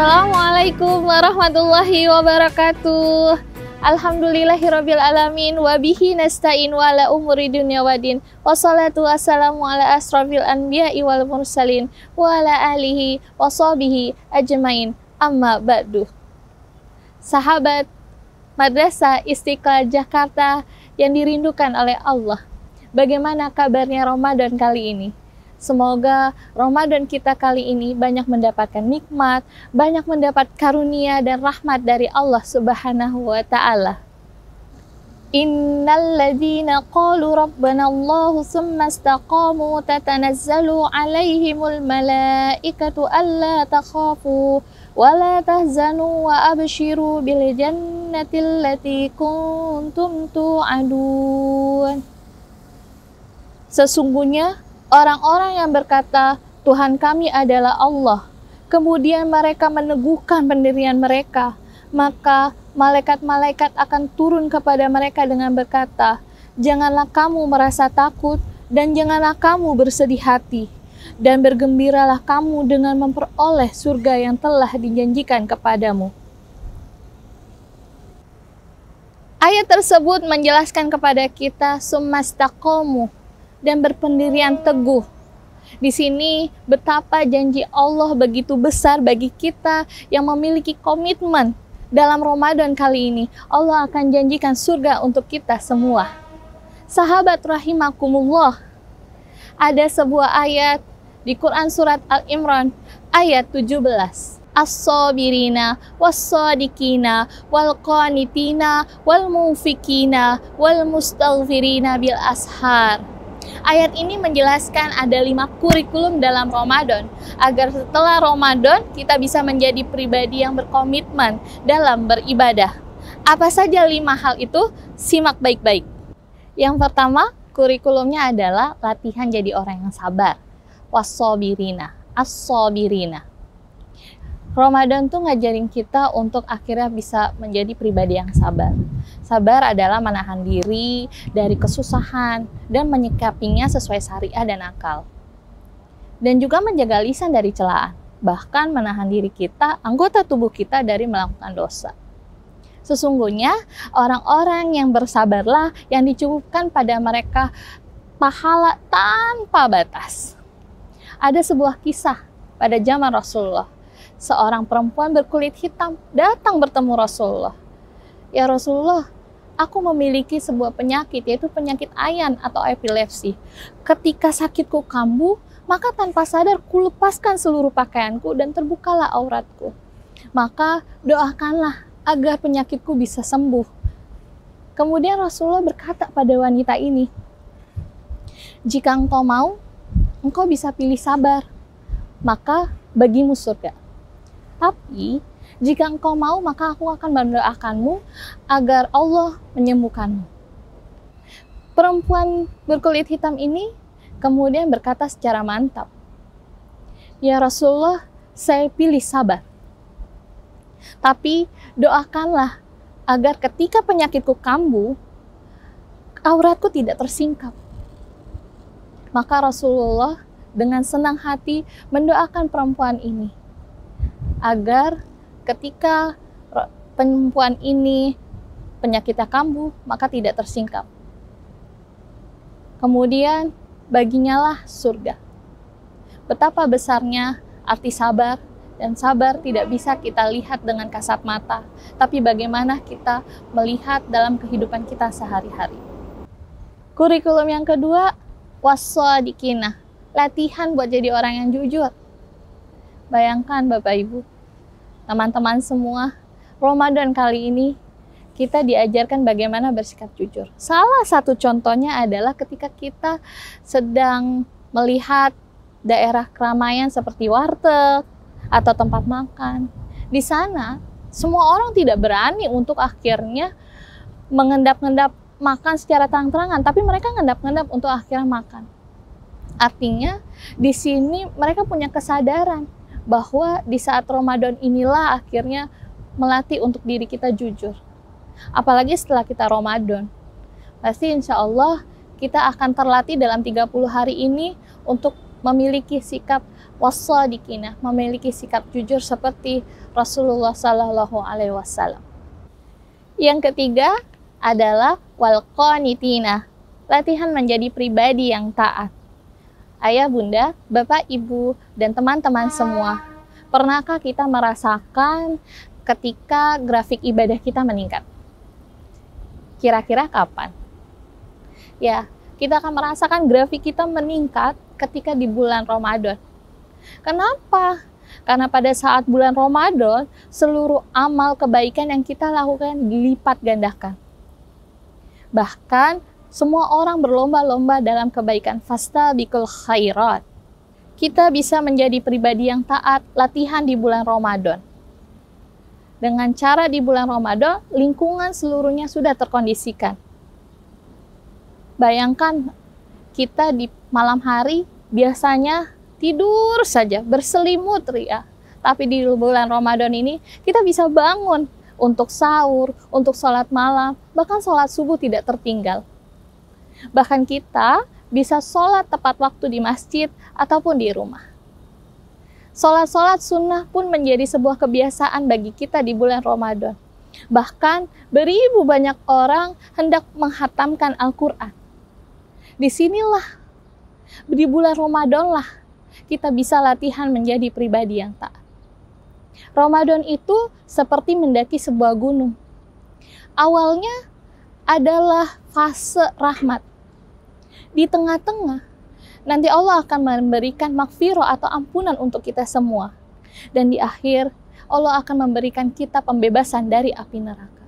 Assalamualaikum warahmatullahi wabarakatuh. Alhamdulillahirabbil alamin wa bihi nasta'in wa ala umuri dunya waddin. Wassalatu wassalamu ala asrofil anbiya'i wal mursalin wa ala alihi wa sahbihi ajmain. Amma ba'du. Sahabat Madrasah Istiqlal Jakarta yang dirindukan oleh Allah, bagaimana kabarnya Ramadan kali ini? Semoga Ramadan kita kali ini banyak mendapatkan nikmat, banyak mendapat karunia dan rahmat dari Allah Subhanahu wa Ta'ala. Innal ladzina qalu rabbana Allahu tsumma istaqamu tatanazzalu 'alaihimul malaikatu alla takhafu wa la tahzanu wa abshiru bil jannati allati kuntum tu'adun. Sesungguhnya orang-orang yang berkata, Tuhan kami adalah Allah, kemudian mereka meneguhkan pendirian mereka, maka malaikat-malaikat akan turun kepada mereka dengan berkata, janganlah kamu merasa takut dan janganlah kamu bersedih hati, dan bergembiralah kamu dengan memperoleh surga yang telah dijanjikan kepadamu. Ayat tersebut menjelaskan kepada kita summastaqamu, dan berpendirian teguh. Di sini betapa janji Allah begitu besar bagi kita yang memiliki komitmen dalam Ramadan kali ini. Allah akan janjikan surga untuk kita semua. Sahabat rahimakumullah, ada sebuah ayat di Quran surat Al-Imran ayat 17. As-sabirina was-sadiqina wal-qanitina wal-mufikina wal-mustaghfirina bil ashar. Ayat ini menjelaskan ada 5 kurikulum dalam Ramadan, agar setelah Ramadan kita bisa menjadi pribadi yang berkomitmen dalam beribadah. Apa saja 5 hal itu? Simak baik-baik. Yang pertama, kurikulumnya adalah latihan jadi orang yang sabar. Was-sabirina, as-sabirina. Ramadan tuh ngajarin kita untuk akhirnya bisa menjadi pribadi yang sabar. Sabar adalah menahan diri dari kesusahan dan menyikapinya sesuai syariah dan akal. Dan juga menjaga lisan dari celaan, bahkan menahan diri kita, anggota tubuh kita dari melakukan dosa. Sesungguhnya orang-orang yang bersabarlah yang dicukupkan pada mereka pahala tanpa batas. Ada sebuah kisah pada zaman Rasulullah. Seorang perempuan berkulit hitam datang bertemu Rasulullah. Ya Rasulullah, aku memiliki sebuah penyakit, yaitu penyakit ayan atau epilepsi. Ketika sakitku kambuh, maka tanpa sadar kulepaskan seluruh pakaianku dan terbukalah auratku. Maka doakanlah agar penyakitku bisa sembuh. Kemudian Rasulullah berkata pada wanita ini, jika engkau mau, engkau bisa pilih sabar, maka bagimu surga. Tapi, jika engkau mau, maka aku akan mendoakanmu agar Allah menyembuhkanmu. Perempuan berkulit hitam ini kemudian berkata secara mantap, ya Rasulullah, saya pilih sabar. Tapi, doakanlah agar ketika penyakitku kambuh, auratku tidak tersingkap. Maka Rasulullah dengan senang hati mendoakan perempuan ini, agar ketika perempuan ini penyakitnya kambuh, maka tidak tersingkap. Kemudian baginya lah surga. Betapa besarnya arti sabar, dan sabar tidak bisa kita lihat dengan kasat mata, tapi bagaimana kita melihat dalam kehidupan kita sehari-hari. Kurikulum yang kedua, was-shadiqina, latihan buat jadi orang yang jujur. Bayangkan Bapak Ibu, teman-teman semua, Ramadan kali ini kita diajarkan bagaimana bersikap jujur. Salah satu contohnya adalah ketika kita sedang melihat daerah keramaian seperti warteg atau tempat makan. Di sana, semua orang tidak berani untuk akhirnya mengendap-endap makan secara terang-terangan, tapi mereka ngendap-ngendap untuk akhirnya makan. Artinya, di sini mereka punya kesadaran bahwa di saat Ramadan inilah akhirnya melatih untuk diri kita jujur. Apalagi setelah kita Ramadan. Pasti insya Allah kita akan terlatih dalam 30 hari ini untuk memiliki sikap wassadiqina, memiliki sikap jujur seperti Rasulullah Sallallahu Alaihi Wasallam. Yang ketiga adalah wal qanitina, latihan menjadi pribadi yang taat. Ayah, bunda, bapak, ibu, dan teman-teman semua, pernahkah kita merasakan ketika grafik ibadah kita meningkat? Kira-kira kapan? Ya, kita akan merasakan grafik kita meningkat ketika di bulan Ramadan. Kenapa? Karena pada saat bulan Ramadan, seluruh amal kebaikan yang kita lakukan dilipat gandakan. Bahkan, semua orang berlomba-lomba dalam kebaikan. Fastabiqul khairat. Kita bisa menjadi pribadi yang taat, latihan di bulan Ramadan. Dengan cara di bulan Ramadan, lingkungan seluruhnya sudah terkondisikan. Bayangkan, kita di malam hari biasanya tidur saja, berselimut ria. Tapi di bulan Ramadan ini, kita bisa bangun untuk sahur, untuk sholat malam, bahkan sholat subuh tidak tertinggal. Bahkan kita bisa sholat tepat waktu di masjid ataupun di rumah. Sholat-sholat sunnah pun menjadi sebuah kebiasaan bagi kita di bulan Ramadan. Bahkan beribu banyak orang hendak menghatamkan Al-Quran. Disinilah, di bulan Ramadan lah, kita bisa latihan menjadi pribadi yang taat. Ramadan itu seperti mendaki sebuah gunung. Awalnya adalah fase rahmat. Di tengah-tengah, nanti Allah akan memberikan maghfirah atau ampunan untuk kita semua. Dan di akhir, Allah akan memberikan kita pembebasan dari api neraka.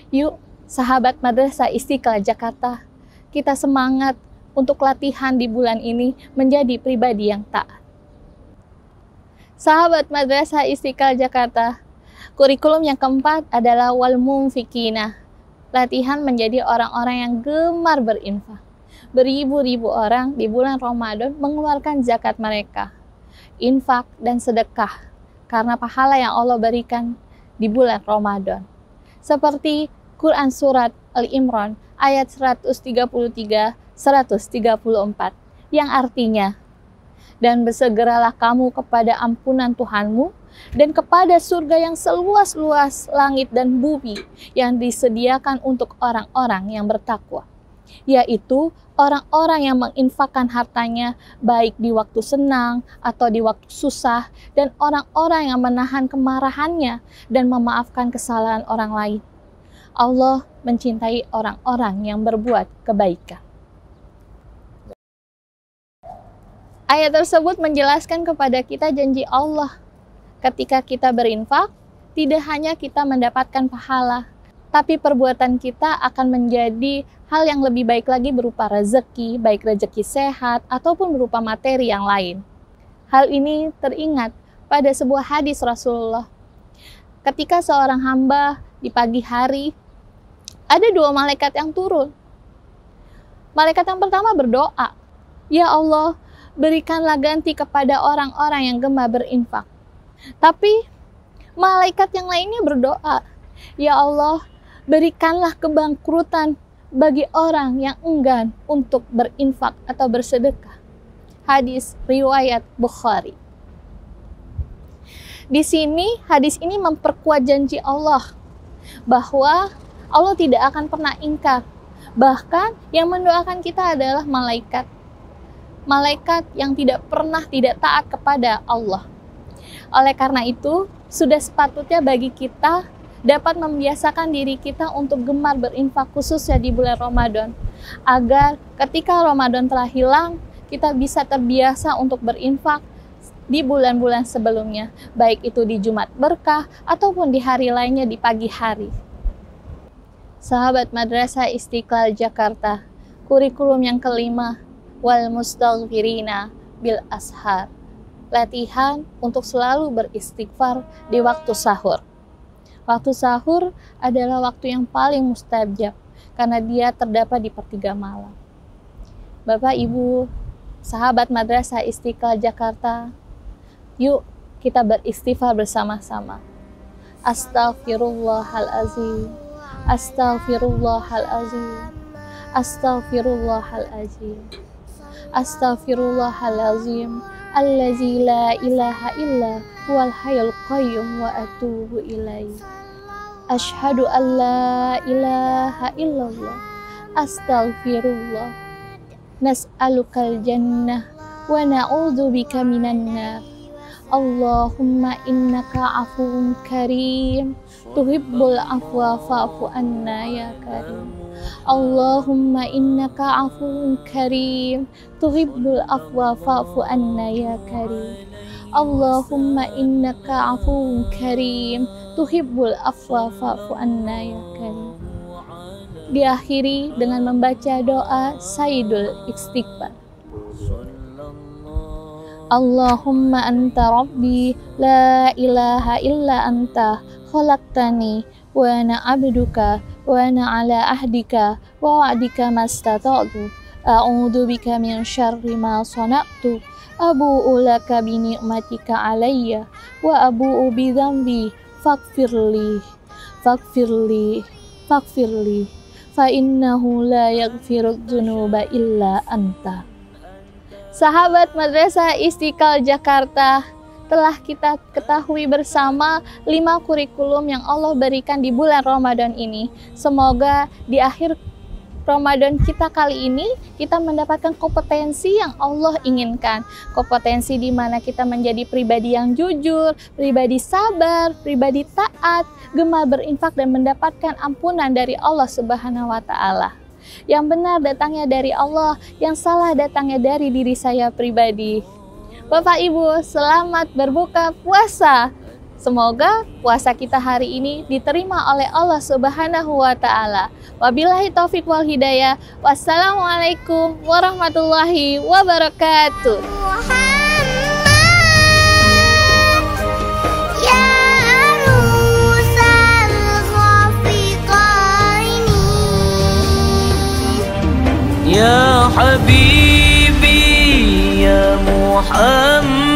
Yuk, sahabat Madrasah Istiqlal Jakarta, kita semangat untuk latihan di bulan ini menjadi pribadi yang taat. Sahabat Madrasah Istiqlal Jakarta, kurikulum yang keempat adalah wal munfikina, latihan menjadi orang-orang yang gemar berinfak. Beribu-ribu orang di bulan Ramadan mengeluarkan zakat mereka, infak dan sedekah karena pahala yang Allah berikan di bulan Ramadan. Seperti Quran Surat Al-Imran ayat 133-134 yang artinya, dan bersegeralah kamu kepada ampunan Tuhanmu dan kepada surga yang seluas-luas langit dan bumi yang disediakan untuk orang-orang yang bertakwa, yaitu orang-orang yang menginfakkan hartanya baik di waktu senang atau di waktu susah, dan orang-orang yang menahan kemarahannya dan memaafkan kesalahan orang lain. Allah mencintai orang-orang yang berbuat kebaikan. Ayat tersebut menjelaskan kepada kita janji Allah. Ketika kita berinfak, tidak hanya kita mendapatkan pahala, tapi perbuatan kita akan menjadi hal yang lebih baik lagi berupa rezeki, baik rezeki sehat ataupun berupa materi yang lain. Hal ini teringat pada sebuah hadis Rasulullah. Ketika seorang hamba di pagi hari, ada dua malaikat yang turun. Malaikat yang pertama berdoa, "Ya Allah, berikanlah ganti kepada orang-orang yang gemar berinfak." Tapi malaikat yang lainnya berdoa, "Ya Allah, berikanlah kebangkrutan bagi orang yang enggan untuk berinfak atau bersedekah." Hadis riwayat Bukhari. Di sini hadis ini memperkuat janji Allah bahwa Allah tidak akan pernah ingkar. Bahkan yang mendoakan kita adalah malaikat. Malaikat yang tidak pernah tidak taat kepada Allah. Oleh karena itu, sudah sepatutnya bagi kita dapat membiasakan diri kita untuk gemar berinfak khususnya di bulan Ramadan. Agar ketika Ramadan telah hilang, kita bisa terbiasa untuk berinfak di bulan-bulan sebelumnya. Baik itu di Jumat Berkah ataupun di hari lainnya di pagi hari. Sahabat Madrasah Istiqlal Jakarta, kurikulum yang kelima, wal mustaghfirina bil ashar. Latihan untuk selalu beristighfar di waktu sahur. Waktu sahur adalah waktu yang paling mustajab karena dia terdapat di pertiga malam. Bapak, Ibu, sahabat Madrasah Istiqlal Jakarta, yuk kita beristighfar bersama-sama. Astaghfirullahalazim, astaghfirullahalazim, Astaghfirullahalazim. Astaghfirullahalazim. Allazi la ilaha illa huwal hayyul qayyum wa atubu ilaihi. Asyhadu an la ilaha illallah. Astaghfirullah. Nas'alukal jannah wa na'udzubika minan nar. Allahumma innaka afuwun karim tuhibbul afwa fa'fu anna ya karim. Allahumma innaka afuwun karim tuhibbul afwa fa'fu anna ya karim. Allahumma innaka afuwun karim tuhibbul afwa fa'fu anna ya karim. Diakhiri dengan membaca doa Sayyidul Istighfar. Allahumma anta rabbi la ilaha illa anta khalaqtani wa ana abduka wa ana ala ahdika wa wa'dika mastata'tu a'udzu bika min syarri ma sana'tu abu'u laka bi ni'matika alayya wa abu'u bi dzambi faghfirli fa innahu la yaghfiru dzunuba illa anta. Sahabat Madrasah Istiqlal Jakarta, telah kita ketahui bersama 5 kurikulum yang Allah berikan di bulan Ramadan ini. Semoga di akhir Ramadan kita kali ini kita mendapatkan kompetensi yang Allah inginkan. Kompetensi di mana kita menjadi pribadi yang jujur, pribadi sabar, pribadi taat, gemar berinfak dan mendapatkan ampunan dari Allah Subhanahu wa taala. Yang benar datangnya dari Allah, yang salah datangnya dari diri saya pribadi. Bapak Ibu, selamat berbuka puasa. Semoga puasa kita hari ini diterima oleh Allah Subhanahu wa taala. Wabillahi taufik wal hidayah. Wassalamualaikum warahmatullahi wabarakatuh. Ya Habibi ya Muhammad